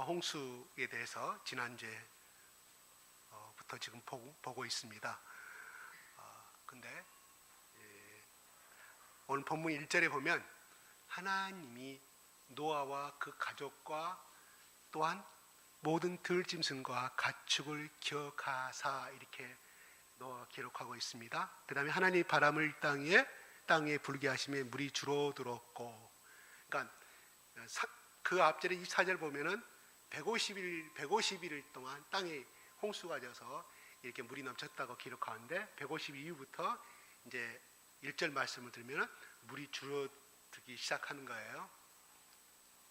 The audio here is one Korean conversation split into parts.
노아 홍수에 대해서 지난주에부터 지금 보고 있습니다. 근데 오늘 본문 1절에 보면 하나님이 노아와 그 가족과 또한 모든 들짐승과 가축을 기억하사 이렇게 노아가 기록하고 있습니다. 그 다음에 하나님이 바람을 땅에 불게 하시며 물이 줄어들었고, 그러니까 그 앞절에 24절 보면은 150일 동안 땅에 홍수가 져서 이렇게 물이 넘쳤다고 기록하는데 150일 이후부터 이제 1절 말씀을 들으면 물이 줄어들기 시작하는 거예요.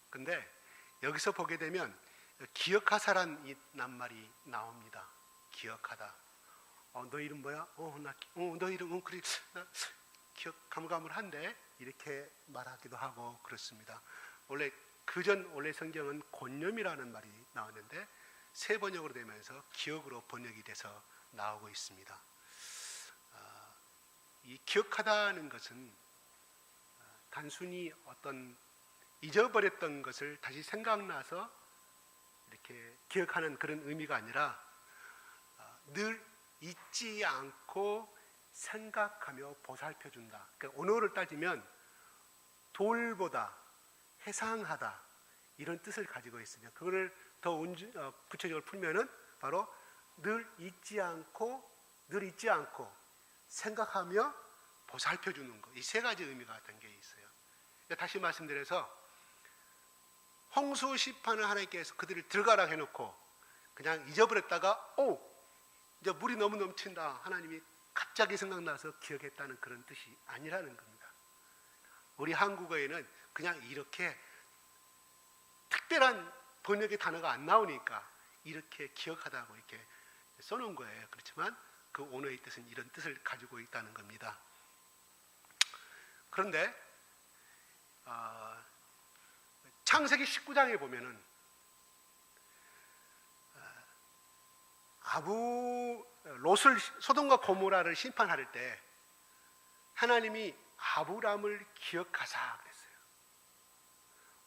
근데 여기서 보게 되면 기억하사란 낱말이 나옵니다. 기억하다. 너 이름 뭐야? 너 이름 그래 나 기억 가물가물한데 이렇게 말하기도 하고 그렇습니다. 원래 원래 성경은 곤념이라는 말이 나왔는데 새 번역으로 되면서 기억으로 번역이 돼서 나오고 있습니다. 이 기억하다는 것은 단순히 어떤 잊어버렸던 것을 다시 생각나서 이렇게 기억하는 그런 의미가 아니라 늘 잊지 않고 생각하며 보살펴준다. 그러니까 언어를 따지면 돌보다 해상하다 이런 뜻을 가지고 있으며 그거를 더 구체적으로 풀면은 바로 늘 잊지 않고 생각하며 보살펴주는 것. 이 세 가지 의미가 담겨 있어요. 그러니까 다시 말씀드려서 홍수 심판을 하나님께서 그들을 들어가라 해놓고 그냥 잊어버렸다가 이제 물이 너무 넘친다. 하나님이 갑자기 생각나서 기억했다는 그런 뜻이 아니라는 겁니다. 우리 한국어에는 그냥 이렇게 특별한 번역의 단어가 안 나오니까 이렇게 기억하다고 이렇게 써놓은 거예요. 그렇지만 그 언어의 뜻은 이런 뜻을 가지고 있다는 겁니다. 그런데 창세기 19장에 보면은 롯을 소돔과 고모라를 심판할 때 하나님이 아브람을 기억하사 그랬어요.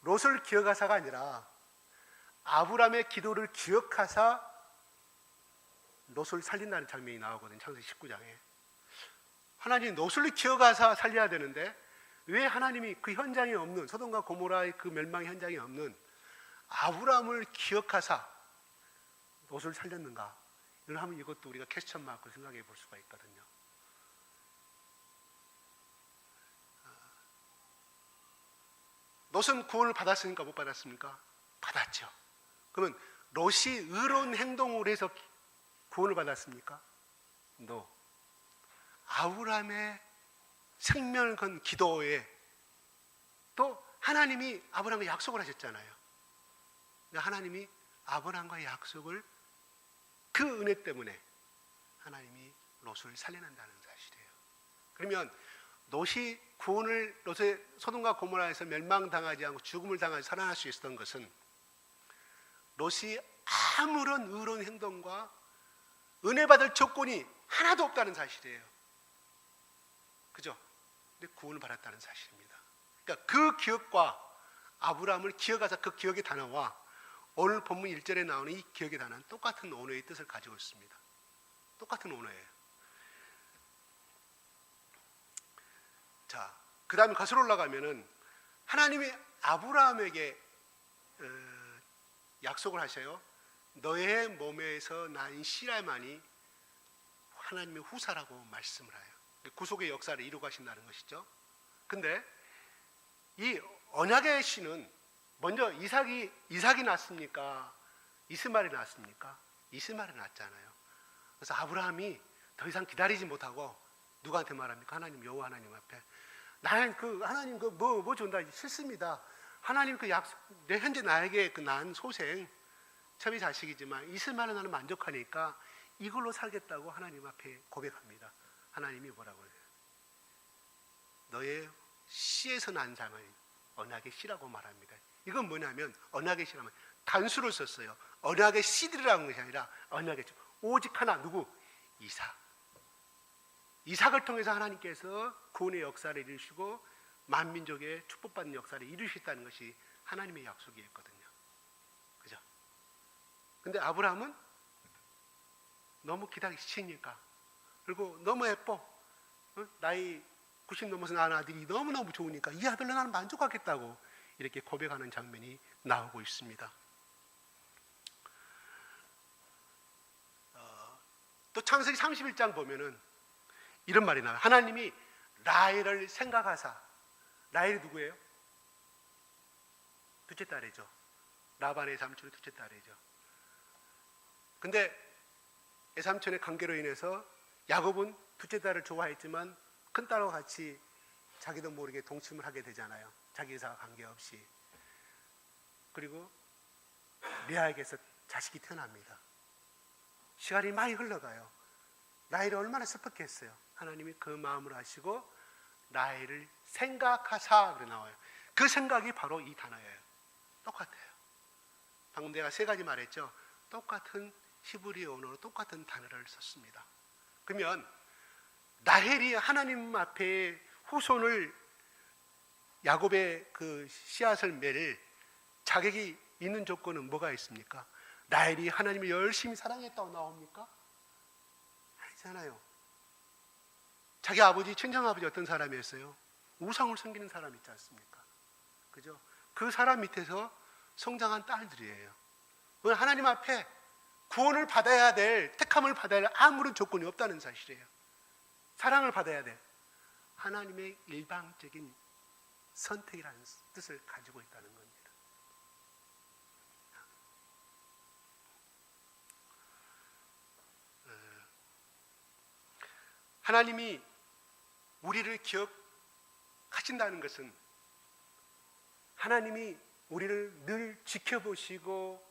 롯을 기억하사가 아니라 아브람의 기도를 기억하사 롯을 살린다는 장면이 나오거든요. 창세기 19장에. 하나님이 롯을 기억하사 살려야 되는데 왜 하나님이 그 현장에 없는 소돔과 고모라의 그 멸망의 현장에 없는 아브람을 기억하사 롯을 살렸는가? 이걸 하면 이것도 우리가 퀘스천 마크로 생각해 볼 수가 있거든요. 롯은 구원을 받았습니까? 못 받았습니까? 받았죠. 그러면 롯이 의로운 행동을 해서 구원을 받았습니까? No. 아브람의 생명을 건 기도에 또 하나님이 아브람과 약속을 하셨잖아요. 하나님이 아브람과의 약속을 그 은혜 때문에 하나님이 롯을 살려낸다는 사실이에요. 그러면 롯이 롯의 소돔과 고모라에서 멸망당하지 않고 죽음을 당하지 살아날 수 있었던 것은 롯이 아무런 의로운 행동과 은혜 받을 조건이 하나도 없다는 사실이에요. 그죠? 근데 구원을 받았다는 사실입니다. 그러니까 그 기억과 아브라함을 기억하사 그 기억의 단어와 오늘 본문 1절에 나오는 이 기억의 단어는 똑같은 언어의 뜻을 가지고 있습니다. 똑같은 언어예요. 자, 그 다음에 거슬러 올라가면은 하나님이 아브라함에게 약속을 하셔요. 너의 몸에서 난 씨라만이 하나님의 후사라고 말씀을 해요. 구속의 역사를 이루고 가신다는 것이죠. 근데 이 언약의 씨는 먼저 이삭이 낳습니까? 이스마엘이 낳습니까? 이스마엘이 낳았잖아요. 그래서 아브라함이 더 이상 기다리지 못하고 누구한테 말합니까? 하나님, 여호와 하나님 앞에 나는 하나님 뭐 준다 싫습니다. 하나님 약속 현재 나에게 낳은 소생 첩이 자식이지만 이스마엘은 나는 만족하니까 이걸로 살겠다고 하나님 앞에 고백합니다. 하나님이 뭐라고 해요? 너의 씨에서 난 자는 언약의 씨라고 말합니다. 이건 뭐냐면 언약의 씨라면 단수를 썼어요. 언약의 씨들이라는 것이 아니라 언약의 오직 하나 누구? 이삭을 통해서 하나님께서 구원의 역사를 이루시고 만민족의 축복받는 역사를 이루시다는 것이 하나님의 약속이었거든요. 그죠? 근데 아브라함은 너무 기다리기 싫으니까, 그리고 너무 예뻐, 나이 90 넘어서 낳은 아들이 너무너무 좋으니까 이 아들로 나는 만족하겠다고 이렇게 고백하는 장면이 나오고 있습니다. 또 창세기 31장 보면은 이런 말이 나와요. 하나님이 라헬을 생각하사, 라헬이 누구예요? 둘째 딸이죠. 라반의 삼촌의 둘째 딸이죠. 근데 애삼촌의 관계로 인해서 야곱은 둘째 딸을 좋아했지만 큰 딸과 같이 자기도 모르게 동침을 하게 되잖아요. 자기 의사와 관계없이. 그리고 레아에게서 자식이 태어납니다. 시간이 많이 흘러가요. 라헬이 얼마나 슬펐겠어요. 하나님이 그 마음을 아시고 라헬을 생각하사 그래 나와요. 그 생각이 바로 이 단어예요. 똑같아요. 방금 내가 세 가지 말했죠. 똑같은 히브리 언어로 똑같은 단어를 썼습니다. 그러면 라헬이 하나님 앞에 후손을, 야곱의 그 씨앗을 맬 자격이 있는 조건은 뭐가 있습니까? 라헬이 하나님을 열심히 사랑했다고 나옵니까? 아니잖아요. 자기 아버지, 친정아버지 어떤 사람이었어요? 우상을 섬기는 사람 있지 않습니까? 그죠? 그 사람 밑에서 성장한 딸들이에요. 하나님 앞에 구원을 받아야 될, 택함을 받아야 될 아무런 조건이 없다는 사실이에요. 사랑을 받아야 돼. 하나님의 일방적인 선택이라는 뜻을 가지고 있다는 겁니다. 하나님이 우리를 기억하신다는 것은 하나님이 우리를 늘 지켜보시고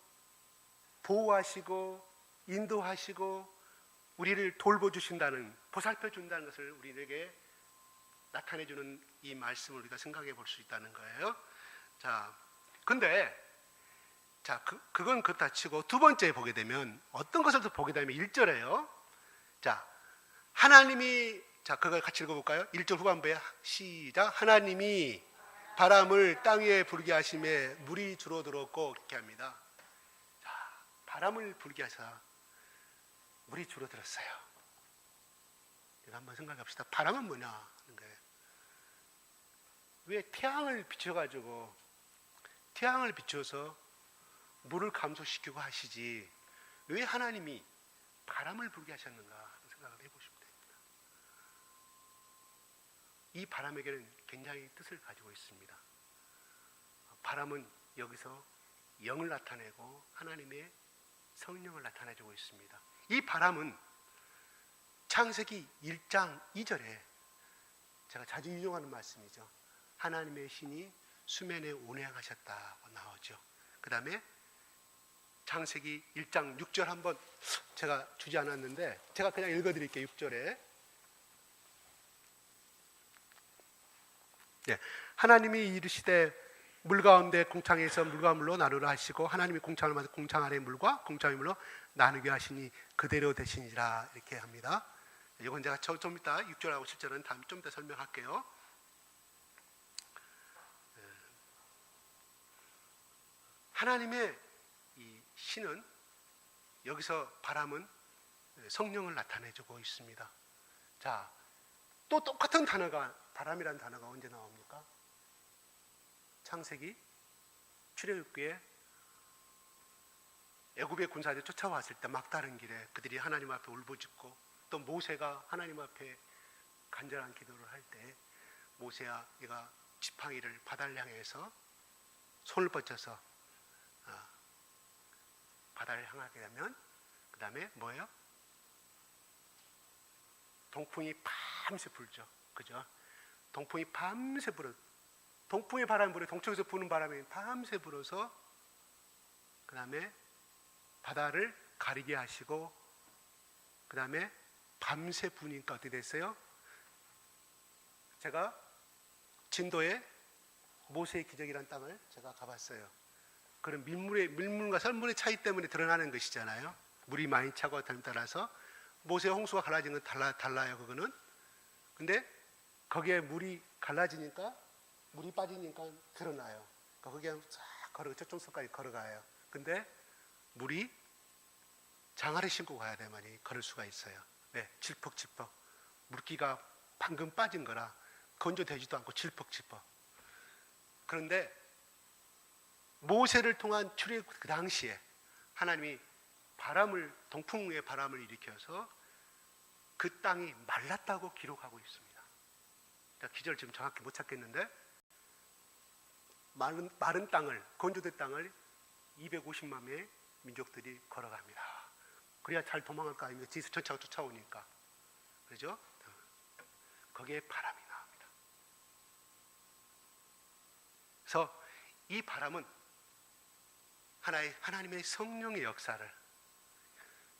보호하시고 인도하시고 우리를 돌보주신다는, 보살펴준다는 것을 우리에게 나타내주는 이 말씀을 우리가 생각해 볼 수 있다는 거예요. 자, 근데 그건 그렇다 치고 두 번째 보게 되면 어떤 것을 더 보게 되면 1절에요. 자, 하나님이, 자, 그걸 같이 읽어볼까요? 1절 후반부에 시작. 하나님이 바람을 땅 위에 불게 하심에 물이 줄어들었고, 이렇게 합니다. 자, 바람을 불게 하사 물이 줄어들었어요. 이거 한번 생각해 봅시다. 바람은 뭐냐 하는 거예요. 왜 태양을 비춰가지고, 태양을 비춰서 물을 감소시키고 하시지, 왜 하나님이 바람을 불게 하셨는가 생각을 해보시면 됩니다. 이 바람에게는 굉장히 뜻을 가지고 있습니다. 바람은 여기서 영을 나타내고 하나님의 성령을 나타내주고 있습니다. 이 바람은 창세기 1장 2절에 제가 자주 인용하는 말씀이죠. 하나님의 신이 수면에 운행하셨다고 나오죠. 그 다음에 창세기 1장 6절 한번 제가 주지 않았는데 제가 그냥 읽어드릴게요. 6절에 하나님이 이르시되 물 가운데 공창에서 물과 물로 나누라 하시고 하나님이 공창을 만들어 공창 아래 물과 공창의 물로 나누게 하시니 그대로 되시니라, 이렇게 합니다. 이건 제가 좀 이따 6절하고 7절은 다음 좀 더 설명할게요. 하나님의 이 신은, 여기서 바람은 성령을 나타내주고 있습니다. 자, 또 똑같은 단어가, 바람이라는 단어가 언제 나옵니까? 창세기 출애굽기에 애굽의 군사들이 쫓아왔을 때 막다른 길에 그들이 하나님 앞에 울부짖고, 또 모세가 하나님 앞에 간절한 기도를 할 때 모세야 얘가 지팡이를 바다를 향해서 손을 뻗쳐서 바다를 향하게 되면 그 다음에 뭐예요? 동풍이 밤새 불죠. 그죠? 동풍이 밤새 불어. 동풍의 바람이 불어. 동쪽에서 부는 바람이 밤새 불어서 그 다음에 바다를 가리게 하시고 그 다음에 밤새 부니까 어떻게 됐어요? 제가 진도에 모세의 기적이라는 땅을 제가 가봤어요. 그런 밀물과 썰물의 차이 때문에 드러나는 것이잖아요. 물이 많이 차고 따라서 모세 홍수가 갈라진 건 달라요. 그거는. 근데 거기에 물이 갈라지니까, 물이 빠지니까 드러나요. 거기에 쫙 저쪽 섬까지 걸어가요. 근데 물이 장화를 신고 가야 돼만이 걸을 수가 있어요. 네, 질퍽질퍽. 물기가 방금 빠진 거라 건조되지도 않고 질퍽질퍽. 그런데 모세를 통한 출애굽 그 당시에 하나님이 동풍의 바람을 일으켜서 그 땅이 말랐다고 기록하고 있습니다. 기절 지금 정확히 못 찾겠는데 마른 땅을, 건조된 땅을 250만 명의 민족들이 걸어갑니다. 그래야 잘 도망갈 거 아닙니까? 뒤에서 전차가 쫓아오니까. 그렇죠? 거기에 바람이 나옵니다. 그래서 이 바람은 하나님의 성령의 역사를,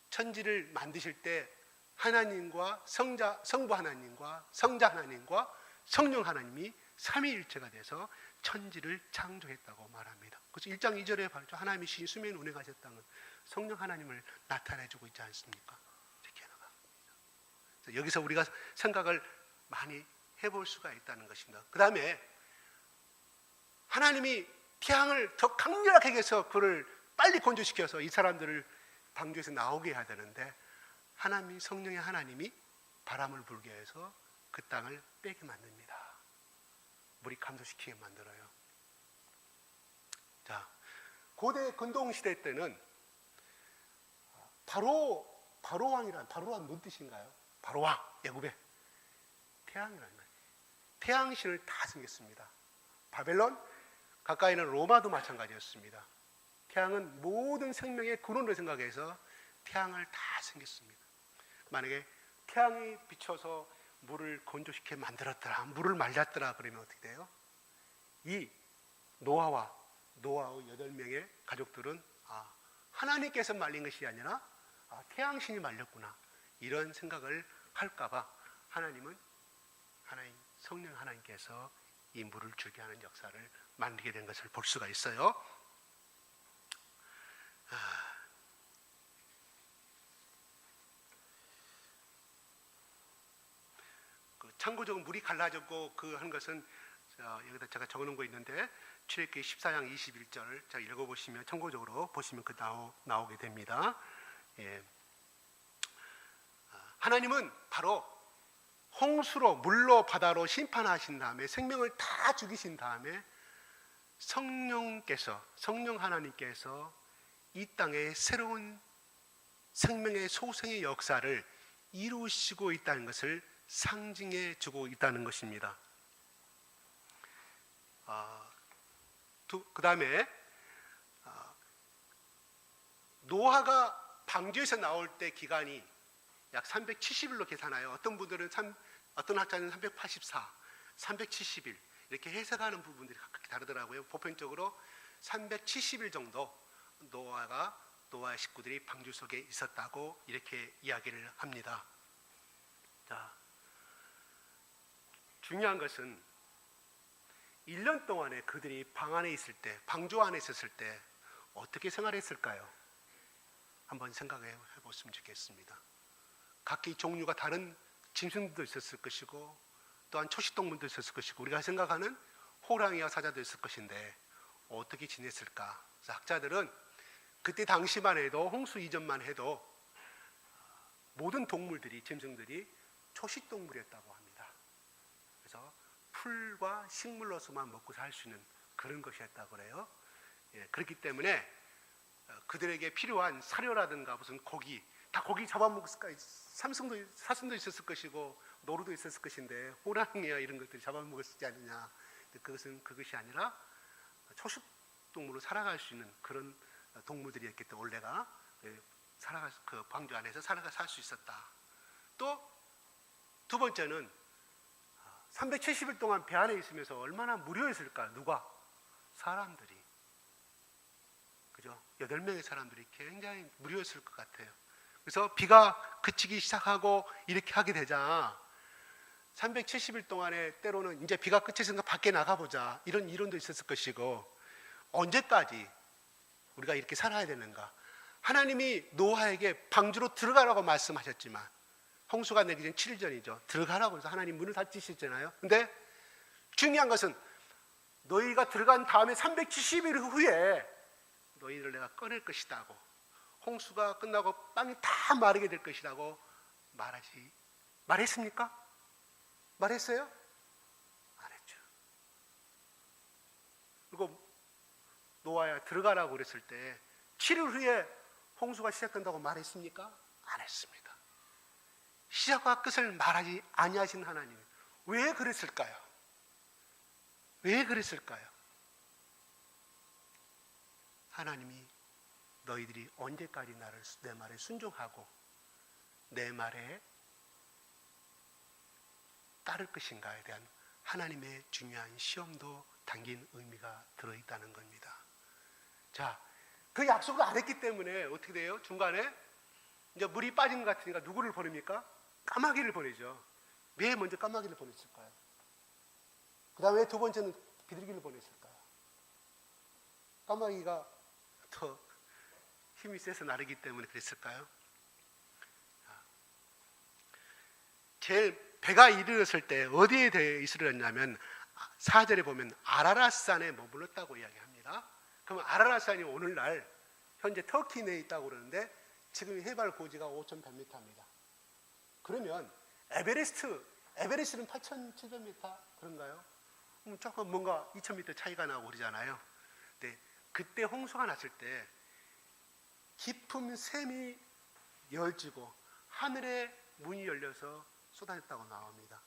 천지를 만드실 때 하나님과 성부 하나님과 성자 하나님과 성령 하나님이 삼위일체가 돼서 천지를 창조했다고 말합니다. 그래서 1장 2절에 봤죠. 하나님이 신 수면 운행하셨다는 성령 하나님을 나타내주고 있지 않습니까? 이렇게 나갑니다. 여기서 우리가 생각을 많이 해볼 수가 있다는 것입니다. 그 다음에 하나님이 태양을 더 강렬하게 해서 그를 빨리 건조시켜서 이 사람들을 방주에서 나오게 해야 되는데 하나님이, 성령의 하나님이 바람을 불게 해서 그 땅을 빼게 만듭니다. 물이 감소시키게 만들어요. 자, 고대 근동시대 때는 바로왕이란, 바로왕 뭔 뜻인가요? 바로왕, 애굽의 태양이라는 거예요. 태양신을 다 섬겼습니다. 바벨론, 가까이 있는 로마도 마찬가지였습니다. 태양은 모든 생명의 근원으로 생각해서 태양을 다 섬겼습니다. 만약에 태양이 비춰서 물을 건조시켜 만들었더라, 물을 말렸더라 그러면 어떻게 돼요? 이 노아의 8명의 가족들은 하나님께서 말린 것이 아니라 태양신이 말렸구나, 이런 생각을 할까봐 하나님 성령 하나님께서 이 물을 주게 하는 역사를 만들게 된 것을 볼 수가 있어요. 참고적으로 물이 갈라졌고 한 것은 여기다 제가 적어놓은 거 있는데 출애굽기 14장 21절 제가 읽어보시면 참고적으로 보시면 나오게 됩니다. 예. 하나님은 바로 홍수로, 물로, 바다로 심판하신 다음에 생명을 다 죽이신 다음에 성령 하나님께서 이 땅에 새로운 생명의 소생의 역사를 이루시고 있다는 것을 상징해 주고 있다는 것입니다. 그 다음에 노아가 방주에서 나올 때 기간이 약 370일로 계산하여 어떤 학자는 384, 370일 이렇게 해석하는 부분들이 각각 다르더라고요. 보편적으로 370일 정도 노아의 식구들이 방주 속에 있었다고 이렇게 이야기를 합니다. 자, 중요한 것은 1년 동안에 그들이 방 안에 있을 때, 방주 안에 있었을 때 어떻게 생활했을까요? 한번 생각해 보시면 좋겠습니다. 각기 종류가 다른 짐승들도 있었을 것이고 또한 초식동물도 있었을 것이고 우리가 생각하는 호랑이와 사자도 있을 것인데 어떻게 지냈을까? 그래서 학자들은 그때 당시만 해도, 홍수 이전만 해도 모든 동물들이, 짐승들이 초식동물이었다고 합니다. 그래서 풀과 식물로서만 먹고 살 수 있는 그런 것이었다고 그래요. 예, 그렇기 때문에 그들에게 필요한 사료라든가 무슨 고기, 다 고기 잡아먹을까, 사슴도 있었을 것이고 노루도 있었을 것인데 호랑이야 이런 것들이 잡아먹을 수 있지 않느냐. 그것이 아니라 초식동물로 살아갈 수 있는 그런 동물들이었기 때문에 원래가 그 방주 안에서 살 수 있었다. 또 두 번째는 370일 동안 배 안에 있으면서 얼마나 무료했을까? 누가? 사람들이. 그죠? 8명의 사람들이 굉장히 무료했을 것 같아요. 그래서 비가 그치기 시작하고 이렇게 하게 되자 370일 동안에 때로는 이제 비가 그쳤으니까 밖에 나가보자, 이런 이론도 있었을 것이고, 언제까지 우리가 이렇게 살아야 되는가? 하나님이 노아에게 방주로 들어가라고 말씀하셨지만 홍수가 내기 전 7일 전이죠. 들어가라고 해서 하나님 문을 닫히셨잖아요. 근데 중요한 것은 너희가 들어간 다음에 370일 후에 너희를 내가 꺼낼 것이다고, 홍수가 끝나고 땅이 다 마르게 될 것이라고 말했습니까? 말했어요? 안 했죠. 그리고 노아야 들어가라고 그랬을 때 7일 후에 홍수가 시작된다고 말했습니까? 안 했습니다. 시작과 끝을 말하지 아니하신 하나님, 왜 그랬을까요? 왜 그랬을까요? 하나님이 너희들이 언제까지 내 말에 순종하고 내 말에 따를 것인가에 대한 하나님의 중요한 시험도 담긴 의미가 들어있다는 겁니다. 자, 그 약속을 안 했기 때문에 어떻게 돼요? 중간에 이제 물이 빠진 것 같으니까 누구를 보냅니까? 까마귀를 보내죠. 왜 먼저 까마귀를 보냈을까요? 그 다음에 두 번째는 비둘기를 보냈을까요? 까마귀가 더 힘이 세서 나르기 때문에 그랬을까요? 제일 배가 이르렀을 때 어디에 대해 이르렀냐면 4절에 보면 아라랏산에 머물렀다고 이야기합니다. 그러면 아라랏산이 오늘날 현재 터키 내에 있다고 그러는데 지금 해발 고지가 5,100m입니다. 그러면 에베레스트는 8,700m 그런가요? 조금 뭔가 2,000m 차이가 나고 그러잖아요. 근데 그때 홍수가 났을 때 깊은 샘이 열지고 하늘에 문이 열려서 쏟아졌다고 나옵니다.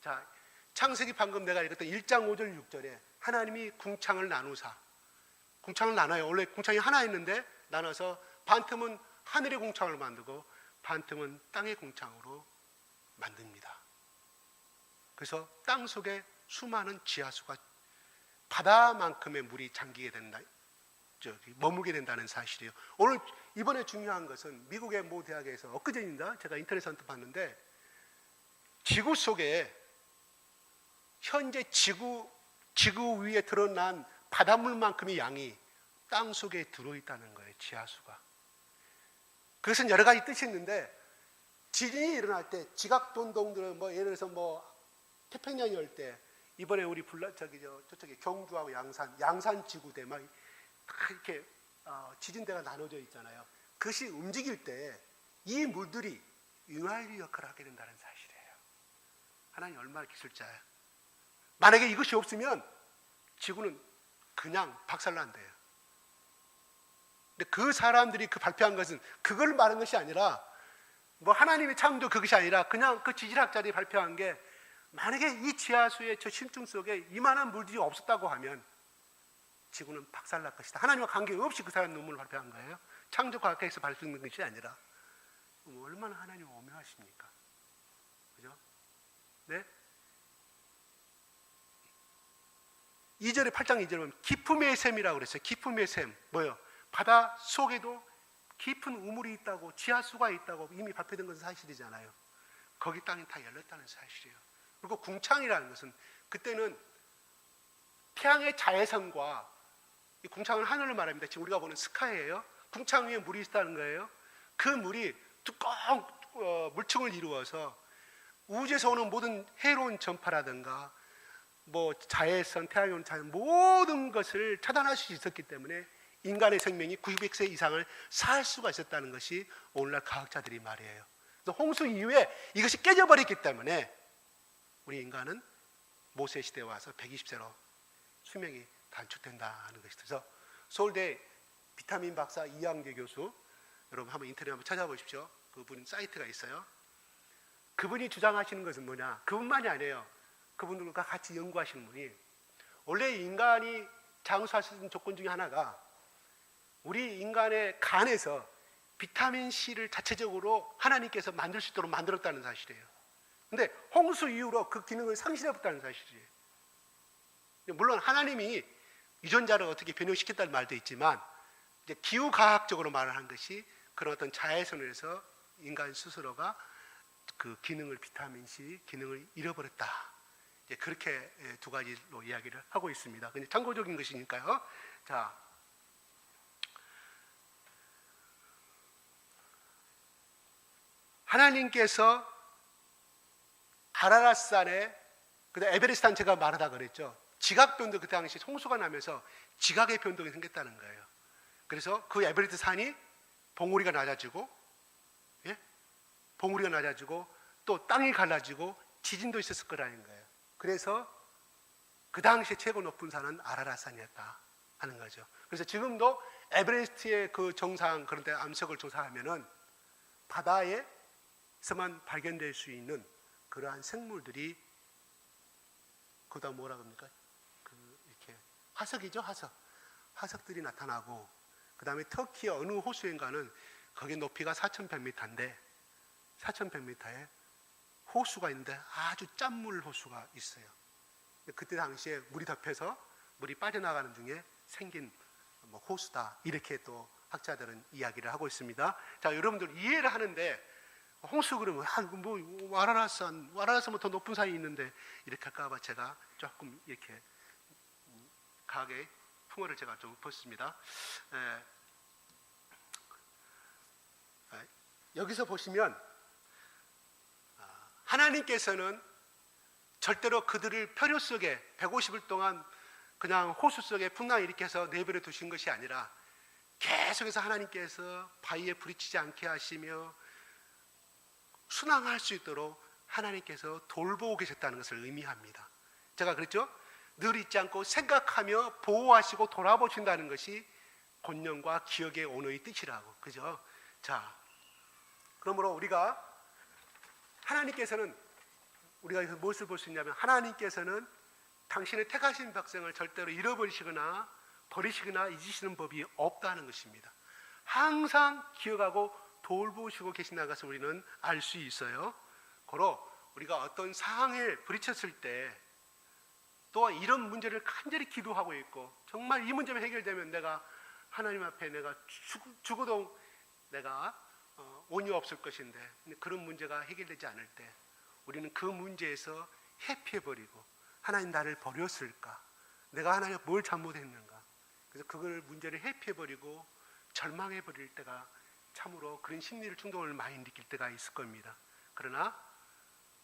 자, 창세기 방금 내가 읽었던 1장 5절 6절에 하나님이 궁창을 나누사, 궁창을 나눠요. 원래 궁창이 하나 있는데 나눠서 반 틈은 하늘의 궁창을 만들고 반 틈은 땅의 궁창으로 만듭니다. 그래서 땅 속에 수많은 지하수가 바다만큼의 물이 잠기게 된다, 머물게 된다는 사실이에요. 오늘 이번에 중요한 것은 미국의 모 대학에서 엊그제입니다. 제가 인터넷에서 봤는데 지구 속에 현재 지구 위에 드러난 바닷물만큼의 양이 땅 속에 들어있다는 거예요. 지하수가. 그것은 여러 가지 뜻이 있는데 지진이 일어날 때 지각변동들은 예를 들어서 태평양이 올 때 이번에 우리 저쪽에 경주하고 양산 지구대 막 이렇게 지진대가 나눠져 있잖아요. 그것이 움직일 때 이 물들이 융화유 역할을 하게 된다는 사실이에요. 하나님 얼마나 기술자예요. 만약에 이것이 없으면 지구는 그냥 박살난대요. 근데 그 사람들이 발표한 것은 그걸 말한 것이 아니라 하나님의 창조 그것이 아니라 그냥 그 지질학자들이 발표한 게 만약에 이 지하수의 저 심층 속에 이만한 물들이 없었다고 하면 지구는 박살날 것이다. 하나님과 관계없이 그 사람 논문을 발표한 거예요. 창조과학에서 발표된 것이 아니라. 얼마나 하나님 오묘하십니까? 그죠? 네? 2절에 8장 2절에 보면 기품의 샘이라고 그랬어요. 기품의 샘. 뭐요? 바다 속에도 깊은 우물이 있다고, 지하수가 있다고 이미 발표된 것은 사실이잖아요. 거기 땅이 다 열렸다는 사실이에요. 그리고 궁창이라는 것은 그때는 태양의 자외선과, 이 궁창은 하늘을 말합니다. 지금 우리가 보는 스카이예요. 궁창 위에 물이 있다는 거예요. 그 물이 두꺼운 물층을 이루어서 우주에서 오는 모든 해로운 전파라든가 자외선, 태양이 오는 자외선 모든 것을 차단할 수 있었기 때문에 인간의 생명이 900세 이상을 살 수가 있었다는 것이 오늘날 과학자들이 말이에요. 홍수 이후에 이것이 깨져버렸기 때문에 우리 인간은 모세 시대에 와서 120세로 수명이 단축된다는 것이죠. 그래서 서울대 비타민 박사 이양재 교수, 여러분 한번 인터넷 한번 찾아보십시오. 그분 사이트가 있어요. 그분이 주장하시는 것은 뭐냐? 그분만이 아니에요. 그분들과 같이 연구하시는 분이 원래 인간이 장수할 수 있는 조건 중에 하나가 우리 인간의 간에서 비타민 C를 자체적으로 하나님께서 만들 수 있도록 만들었다는 사실이에요. 근데 홍수 이후로 그 기능을 상실해버렸다는 사실이에요. 물론 하나님이 유전자를 어떻게 변형시켰다는 말도 있지만 이제 기후과학적으로 말을 한 것이 그런 어떤 자외선에서 인간 스스로가 그 기능을, 비타민 C 기능을 잃어버렸다. 이제 그렇게 두 가지로 이야기를 하고 있습니다. 근데 참고적인 것이니까요. 자, 하나님께서 아라랏산에, 그다음 에베레스트는 제가 말하다 그랬죠. 지각변도 그 당시 홍수가 나면서 지각의 변동이 생겼다는 거예요. 그래서 그 에베레스트 산이 봉우리가 낮아지고, 예? 봉우리가 낮아지고 또 땅이 갈라지고 지진도 있었을 거라는 거예요. 그래서 그 당시에 최고 높은 산은 아라라산이었다 하는 거죠. 그래서 지금도 에베레스트의 그 정상, 그런데 암석을 조사하면은 바다에서만 발견될 수 있는 그러한 생물들이, 그다음 뭐라고 합니까? 이렇게 화석이죠, 화석들이 나타나고, 그 다음에 터키의 어느 호수인가는 거기 높이가 4,100m인데 4,100m에 호수가 있는데 아주 짠물 호수가 있어요. 그때 당시에 물이 덮여서 물이 빠져나가는 중에 생긴 호수다, 이렇게 또 학자들은 이야기를 하고 있습니다. 자, 여러분들 이해를 하는데 홍수 그러면 와라라산보다 더 높은 산이 있는데 이렇게 할까봐 제가 조금 이렇게 가게 풍어를 제가 좀 붓습니다. 여기서 보시면 하나님께서는 절대로 그들을 표류 속에 150일 동안 그냥 호수 속에 풍랑 일으켜서 내버려 두신 것이 아니라 계속해서 하나님께서 바위에 부딪히지 않게 하시며 순항할 수 있도록 하나님께서 돌보고 계셨다는 것을 의미합니다. 제가 그랬죠? 늘 잊지 않고 생각하며 보호하시고 돌아보신다는 것이 권념과 기억의 언어의 뜻이라고, 그죠? 자, 그러므로 우리가 하나님께서는, 우리가 여기서 무엇을 볼 수 있냐면, 하나님께서는 당신의 택하신 백성을 절대로 잃어버리시거나 버리시거나 잊으시는 법이 없다는 것입니다. 항상 기억하고 돌보시고 계신다는 것을 우리는 알 수 있어요. 고로 우리가 어떤 상황에 부딪혔을 때 또 이런 문제를 간절히 기도하고 있고, 정말 이 문제만 해결되면 내가 하나님 앞에 내가 죽어도 내가 온유 없을 것인데, 그런 문제가 해결되지 않을 때 우리는 그 문제에서 회피해버리고, 하나님 나를 버렸을까? 내가 하나님 뭘 잘못했는가? 그래서 그걸 문제를 회피해버리고 절망해버릴 때가, 참으로 그런 심리를, 충동을 많이 느낄 때가 있을 겁니다. 그러나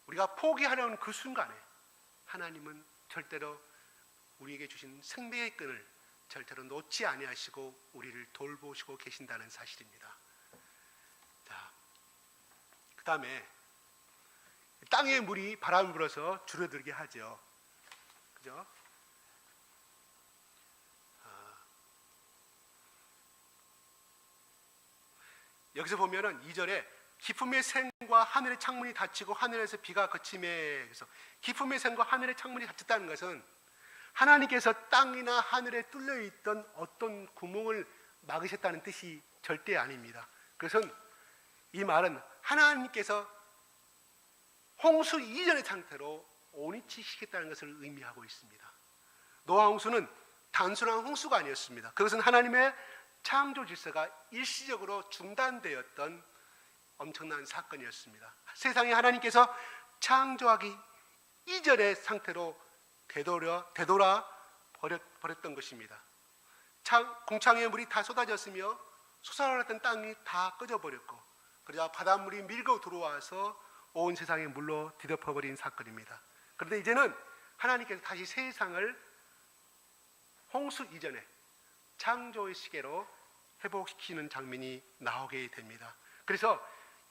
우리가 포기하려는 그 순간에 하나님은 절대로 우리에게 주신 생명의 끈을 절대로 놓지 아니하시고 우리를 돌보시고 계신다는 사실입니다. 자, 그 다음에 땅의 물이 바람을 불어서 줄어들게 하죠. 그죠? 여기서 보면은 2절에 기품의 샘과 하늘의 창문이 닫히고 하늘에서 비가 그침에, 그래서 기품의 샘과 하늘의 창문이 닫혔다는 것은 하나님께서 땅이나 하늘에 뚫려 있던 어떤 구멍을 막으셨다는 뜻이 절대 아닙니다. 그것은, 이 말은 하나님께서 홍수 이전의 상태로 온이치시겠다는 것을 의미하고 있습니다. 노아 홍수는 단순한 홍수가 아니었습니다. 그것은 하나님의 창조 질서가 일시적으로 중단되었던 엄청난 사건이었습니다. 세상에 하나님께서 창조하기 이전의 상태로 되돌아 버렸던 것입니다. 공창의 물이 다 쏟아졌으며 솟아올랐던 땅이 다 꺼져버렸고, 그러자 바닷물이 밀고 들어와서 온 세상에 물로 뒤덮어버린 사건입니다. 그런데 이제는 하나님께서 다시 세상을 홍수 이전에 창조의 시계로 회복시키는 장면이 나오게 됩니다. 그래서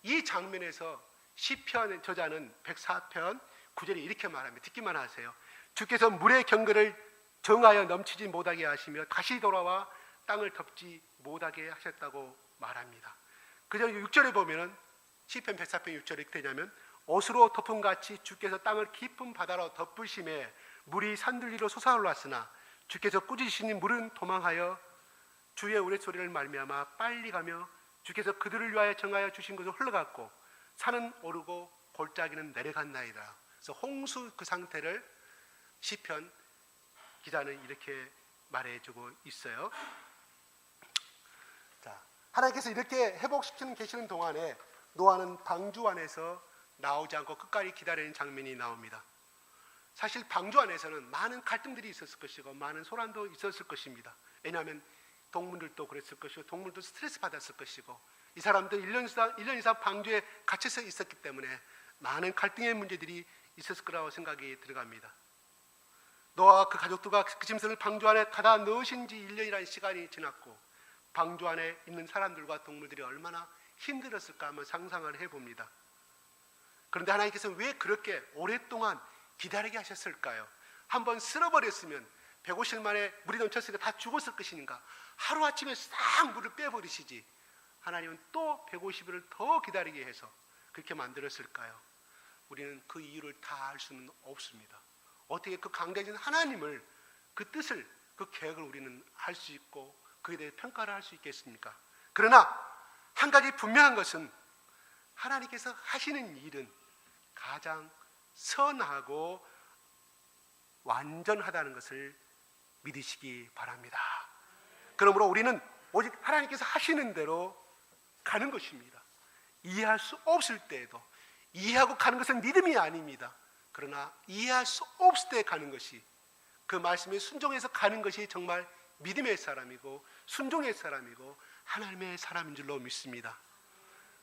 이 장면에서 시편 저자는 104편 9절에 이렇게 말합니다. 듣기만 하세요. 주께서 물의 경계를 정하여 넘치지 못하게 하시며 다시 돌아와 땅을 덮지 못하게 하셨다고 말합니다. 그저 6절에 보면은 시편 104편 6절에 이렇게 되냐면, 옷으로 덮음같이 주께서 땅을 깊은 바다로 덮으심에 물이 산들리로 솟아올랐으나 주께서 꾸짖으시니 물은 도망하여 주의 우레소리를 말미암아 빨리 가며 주께서 그들을 위하여 정하여 주신 것을 흘러갔고 산은 오르고 골짜기는 내려갔나이다. 그래서 홍수 그 상태를 시편 기자는 이렇게 말해주고 있어요. 자, 하나님께서 이렇게 회복시키는 계시는 동안에 노아는 방주 안에서 나오지 않고 끝까지 기다리는 장면이 나옵니다. 사실 방주 안에서는 많은 갈등들이 있었을 것이고 많은 소란도 있었을 것입니다. 왜냐하면 동물들도 그랬을 것이고 동물도 스트레스 받았을 것이고, 이 사람들 1년 이상 방주에 갇혀서 있었기 때문에 많은 갈등의 문제들이 있었을 거라고 생각이 들어갑니다. 노아와 그 가족들과 그 짐승을 방주 안에 가다 넣으신 지 1년이라는 시간이 지났고 방주 안에 있는 사람들과 동물들이 얼마나 힘들었을까 한번 상상을 해봅니다. 그런데 하나님께서는 왜 그렇게 오랫동안 기다리게 하셨을까요? 한번 쓸어버렸으면 150만에 물이 넘쳤으니까 다 죽었을 것인가? 하루아침에 싹 물을 빼버리시지 하나님은 또 150일을 더 기다리게 해서 그렇게 만들었을까요? 우리는 그 이유를 다 알 수는 없습니다. 어떻게 그 강대하신 하나님을, 그 뜻을, 그 계획을 우리는 알 수 있고 그에 대해 평가를 할 수 있겠습니까? 그러나 한 가지 분명한 것은 하나님께서 하시는 일은 가장 선하고 완전하다는 것을 믿으시기 바랍니다. 그러므로 우리는 오직 하나님께서 하시는 대로 가는 것입니다. 이해할 수 없을 때에도, 이해하고 가는 것은 믿음이 아닙니다. 그러나 이해할 수 없을 때 가는 것이, 그 말씀에 순종해서 가는 것이 정말 믿음의 사람이고 순종의 사람이고 하나님의 사람인 줄로 믿습니다.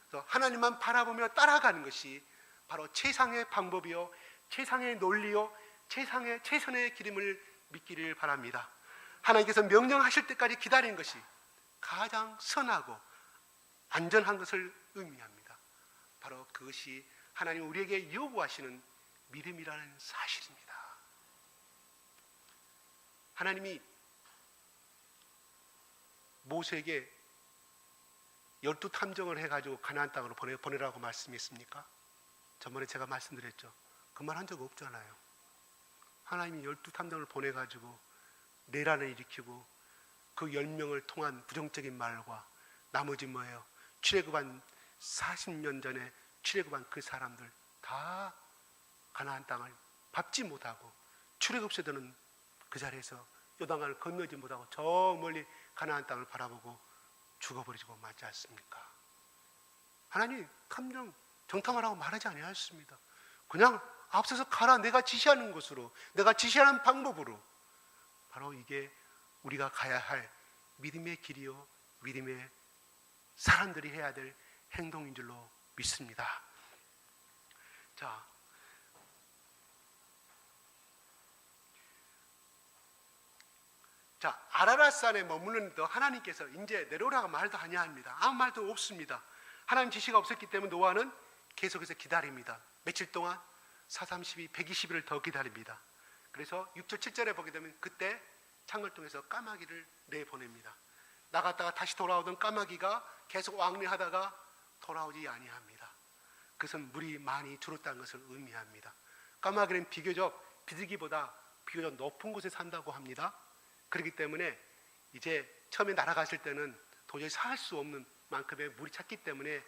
그래서 하나님만 바라보며 따라가는 것이 바로 최상의 방법이요, 최상의 논리요, 최선의 길임을 믿기를 바랍니다. 하나님께서 명령하실 때까지 기다리는 것이 가장 선하고 안전한 것을 의미합니다. 바로 그것이 하나님 우리에게 요구하시는 믿음이라는 사실입니다. 하나님이 모세에게 12탐정을 해가지고 가나안 땅으로 보내라고 말씀했습니까? 저번에 제가 말씀드렸죠. 그 말 한 적 없잖아요. 하나님이 12탐정을 보내가지고 내란을 일으키고 그 10명을 통한 부정적인 말과 나머지 뭐예요? 출애굽한 40년 전에 출애굽한 그 사람들 다 가나안 땅을 밟지 못하고 출애굽세대는 그 자리에서 요단강을 건너지 못하고 저 멀리 가나안 땅을 바라보고 죽어버리고 맞지 않습니까? 하나님 탐정 정탐하라고 말하지 아니하였습니다. 그냥 앞서서 가라, 내가 지시하는 곳으로, 내가 지시하는 방법으로. 바로 이게 우리가 가야 할 믿음의 길이요, 믿음의 사람들이 해야 될 행동인 줄로 믿습니다. 자, 아라랏산에 머무르는데 하나님께서 이제 내려오라고 말도 아니합니다. 아무 말도 없습니다. 하나님 지시가 없었기 때문에 노아는 계속해서 기다립니다. 며칠 동안 432, 120일을 더 기다립니다. 그래서 6절 7절에 보게 되면 그때 창을 통해서 까마귀를 내보냅니다. 나갔다가 다시 돌아오던 까마귀가 계속 왕래하다가 돌아오지 아니합니다. 그것은 물이 많이 줄었다는 것을 의미합니다. 까마귀는 비교적 비둘기보다 비교적 높은 곳에 산다고 합니다. 그렇기 때문에 이제 처음에 날아갔을 때는 도저히 살 수 없는 만큼의 물이 찼기 때문에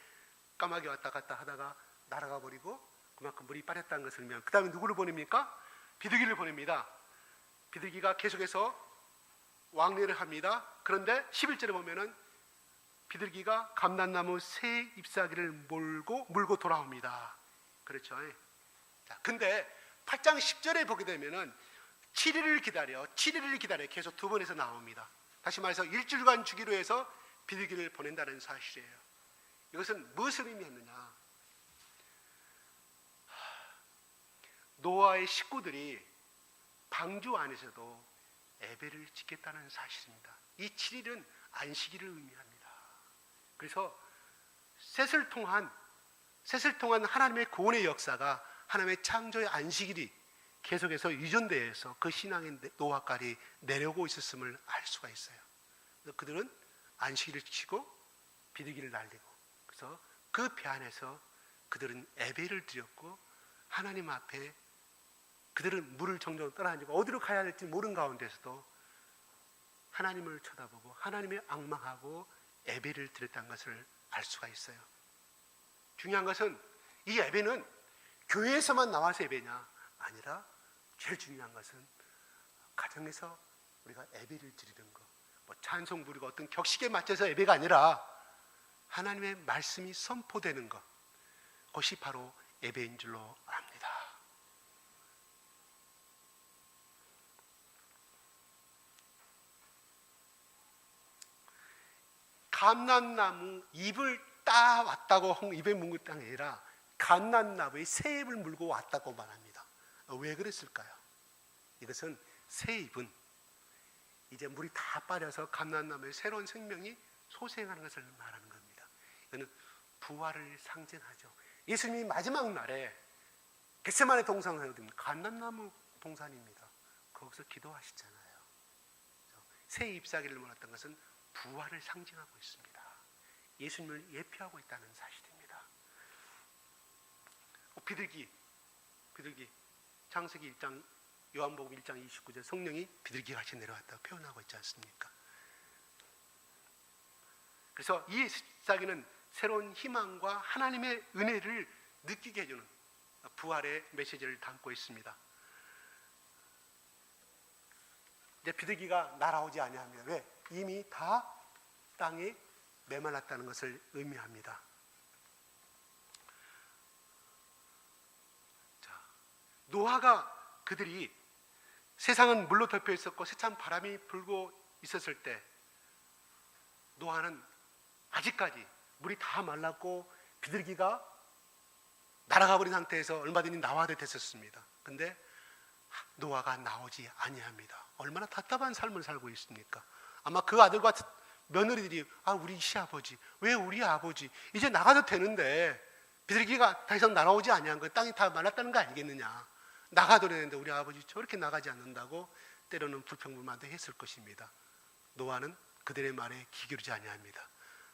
까마귀 왔다 갔다 하다가 날아가 버리고 그만큼 물이 빠졌다는 것을 의미합니다. 그 다음에 누구를 보냅니까? 비둘기를 보냅니다. 비둘기가 계속해서 왕래를 합니다. 그런데 11절에 보면은 비둘기가 감람나무 새 잎사귀를 물고 돌아옵니다. 그렇죠? 자, 근데 8장 10절에 보게 되면은 7일을 기다려 계속 두 번에서 나옵니다. 다시 말해서 일주일간 주기로 해서 비둘기를 보낸다는 사실이에요. 이것은 무엇을 의미했느냐? 노아의 식구들이 방주 안에서도 예배를 지켰다는 사실입니다. 이 7일은 안식일을 의미합니다. 그래서 셋을 통한 하나님의 구원의 역사가 하나님의 창조의 안식일이 계속해서 유전되어서 그 신앙의 노아까지 내려오고 있었음을 알 수가 있어요. 그들은 안식일을 지키고 비둘기를 날리고, 그래서 그 배 안에서 그들은 예배를 드렸고 하나님 앞에 그들은 물을 정적으로 떠나지고 어디로 가야 할지 모르는 가운데서도 하나님을 쳐다보고 하나님의 앙망하고 예배를 드렸다는 것을 알 수가 있어요. 중요한 것은 이 예배는 교회에서만 나와서 예배냐? 아니라 제일 중요한 것은 가정에서 우리가 예배를 드리는 것, 뭐 찬송 부르고 어떤 격식에 맞춰서 예배가 아니라 하나님의 말씀이 선포되는 것, 그것이 바로 예배인 줄로 압니다. 감람나무 잎을 따왔다고 입에 문 것이 아니라 감람나무의 새 잎을 물고 왔다고 말합니다. 왜 그랬을까요? 이것은 새 잎은 이제 물이 다 빠져서 감람나무의 새로운 생명이 소생하는 것을 말하는 겁니다. 이거는 부활을 상징하죠. 예수님이 마지막 날에 겟세마네 동산은 어디입니까? 감람나무 동산입니다. 거기서 기도하시잖아요. 새 잎사귀를 몰았던 것은 부활을 상징하고 있습니다. 예수님을 예표하고 있다는 사실입니다. 비둘기 창세기 1장 요한복음 1장 29절 성령이 비둘기 같이 내려왔다고 표현하고 있지 않습니까? 그래서 이 잎사귀는 새로운 희망과 하나님의 은혜를 느끼게 해주는 부활의 메시지를 담고 있습니다. 이제 비둘기가 날아오지 아니하면 왜? 이미 다 땅에 메말랐다는 것을 의미합니다. 자, 노아가 그들이 세상은 물로 덮여 있었고 세찬 바람이 불고 있었을 때 노아는 아직까지 물이 다 말랐고 비둘기가 날아가 버린 상태에서 얼마든지 나와도 됐었습니다. 근데 노아가 나오지 아니합니다. 얼마나 답답한 삶을 살고 있습니까? 아마 그 아들과 며느리들이 우리 시아버지, 왜 우리 아버지 이제 나가도 되는데 비둘기가 더 이상 날아오지 아니한 거, 땅이 다 말랐다는 거 아니겠느냐, 나가도 되는데 우리 아버지 저렇게 나가지 않는다고 때로는 불평불만도 했을 것입니다. 노아는 그들의 말에 귀 기울이지 아니합니다.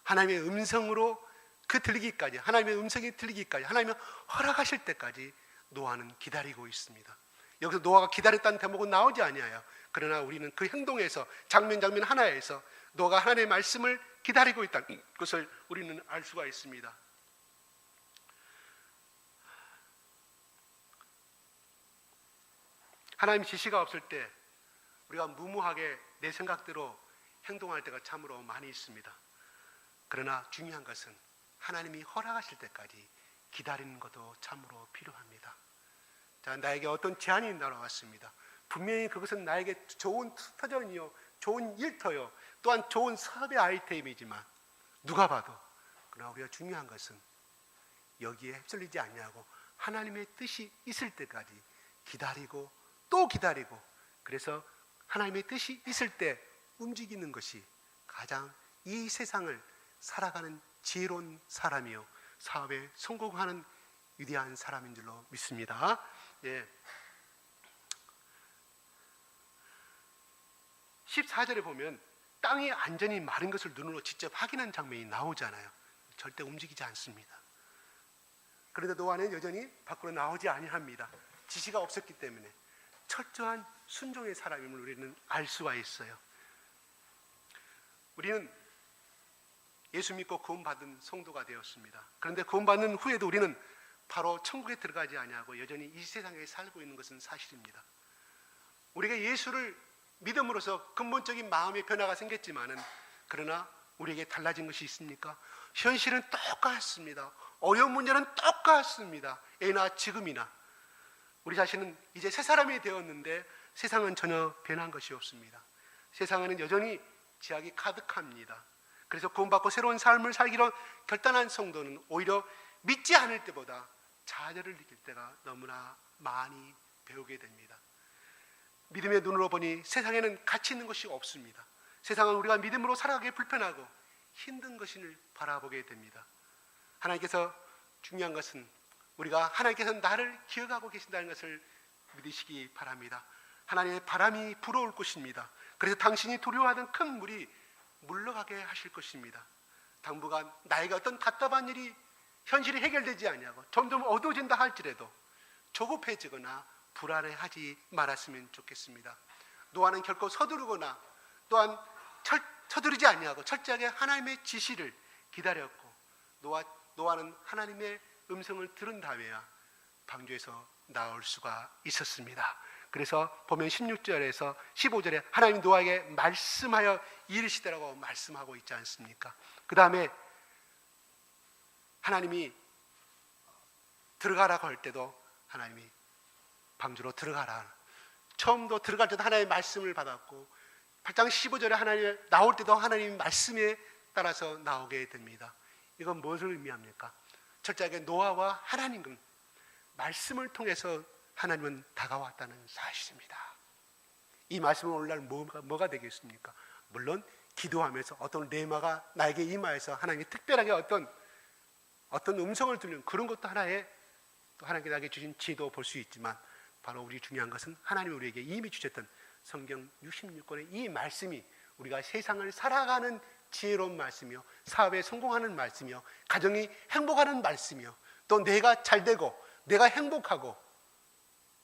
하나님의 음성으로 들리기까지, 하나님의 음성이 들리기까지, 하나님이 허락하실 때까지 노아는 기다리고 있습니다. 여기서 노아가 기다렸다는 대목은 나오지 아니하여, 그러나 우리는 그 행동에서 장면 하나에서 노아가 하나님의 말씀을 기다리고 있다는 것을 우리는 알 수가 있습니다. 하나님 지시가 없을 때 우리가 무모하게 내 생각대로 행동할 때가 참으로 많이 있습니다. 그러나 중요한 것은 하나님이 허락하실 때까지 기다리는 것도 참으로 필요합니다. 자, 나에게 어떤 제안이 날아왔습니다. 분명히 그것은 나에게 좋은 터전이요, 좋은 일터요, 또한 좋은 사업의 아이템이지만 누가 봐도, 그러나 우리가 중요한 것은 여기에 휩쓸리지 않냐고 하나님의 뜻이 있을 때까지 기다리고 또 기다리고, 그래서 하나님의 뜻이 있을 때 움직이는 것이 가장 이 세상을 살아가는 지혜로운 사람이요, 사업에 성공하는 위대한 사람인 줄로 믿습니다. 예. 14절에 보면 땅이 완전히 마른 것을 눈으로 직접 확인한 장면이 나오잖아요. 절대 움직이지 않습니다. 그런데 노아는 여전히 밖으로 나오지 아니합니다. 지시가 없었기 때문에 철저한 순종의 사람임을 우리는 알 수가 있어요. 우리는 예수 믿고 구원받은 성도가 되었습니다. 그런데 구원받는 후에도 우리는 바로 천국에 들어가지 아니하고 여전히 이 세상에 살고 있는 것은 사실입니다. 우리가 예수를 믿음으로써 근본적인 마음의 변화가 생겼지만은, 그러나 우리에게 달라진 것이 있습니까? 현실은 똑같습니다. 어려운 문제는 똑같습니다. 예나 지금이나 우리 자신은 이제 새 사람이 되었는데 세상은 전혀 변한 것이 없습니다. 세상에는 여전히 죄악이 가득합니다. 그래서 구원받고 새로운 삶을 살기로 결단한 성도는 오히려 믿지 않을 때보다 좌절을 느낄 때가 너무나 많이 배우게 됩니다. 믿음의 눈으로 보니 세상에는 가치 있는 것이 없습니다. 세상은 우리가 믿음으로 살아가기 불편하고 힘든 것을 바라보게 됩니다. 하나님께서, 중요한 것은 우리가 하나님께서 나를 기억하고 계신다는 것을 믿으시기 바랍니다. 하나님의 바람이 불어올 것입니다. 그래서 당신이 두려워하던 큰 물이 물러가게 하실 것입니다. 당분간 나에게 어떤 답답한 일이, 현실이 해결되지 아니하고 점점 어두워진다 할지라도 조급해지거나 불안해하지 말았으면 좋겠습니다. 노아는 결코 서두르거나 또한 서두르지 아니하고 철저하게 하나님의 지시를 기다렸고, 노아는 하나님의 음성을 들은 다음에야 방주에서 나올 수가 있었습니다. 그래서 보면 16절에서 15절에 하나님이 노아에게 말씀하여 이르시더라고 말씀하고 있지 않습니까? 그 다음에 하나님이 들어가라고 할 때도 하나님이 방주로 들어가라, 처음도 들어갈 때도 하나님의 말씀을 받았고 8장 15절에 하나님 나올 때도 하나님 말씀에 따라서 나오게 됩니다. 이건 무엇을 의미합니까? 철저하게 노아와 하나님은 말씀을 통해서 하나님은 다가왔다는 사실입니다. 이 말씀은 오늘날 뭐가 되겠습니까? 물론 기도하면서 어떤 레마가 나에게 임하여서 하나님이 특별하게 어떤 음성을 들는 그런 것도 하나의 또 하나님께 나에게 주신 지혜도 볼 수 있지만, 바로 우리 중요한 것은 하나님이 우리에게 이미 주셨던 성경 66권의 이 말씀이 우리가 세상을 살아가는 지혜로운 말씀이요, 사업에 성공하는 말씀이요, 가정이 행복하는 말씀이요, 또 내가 잘되고 내가 행복하고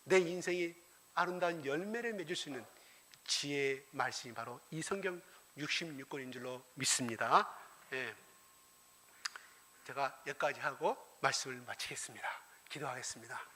내 인생이 아름다운 열매를 맺을 수 있는 지혜의 말씀이 바로 이 성경 66권인 줄로 믿습니다. 예. 제가 여기까지 하고 말씀을 마치겠습니다. 기도하겠습니다.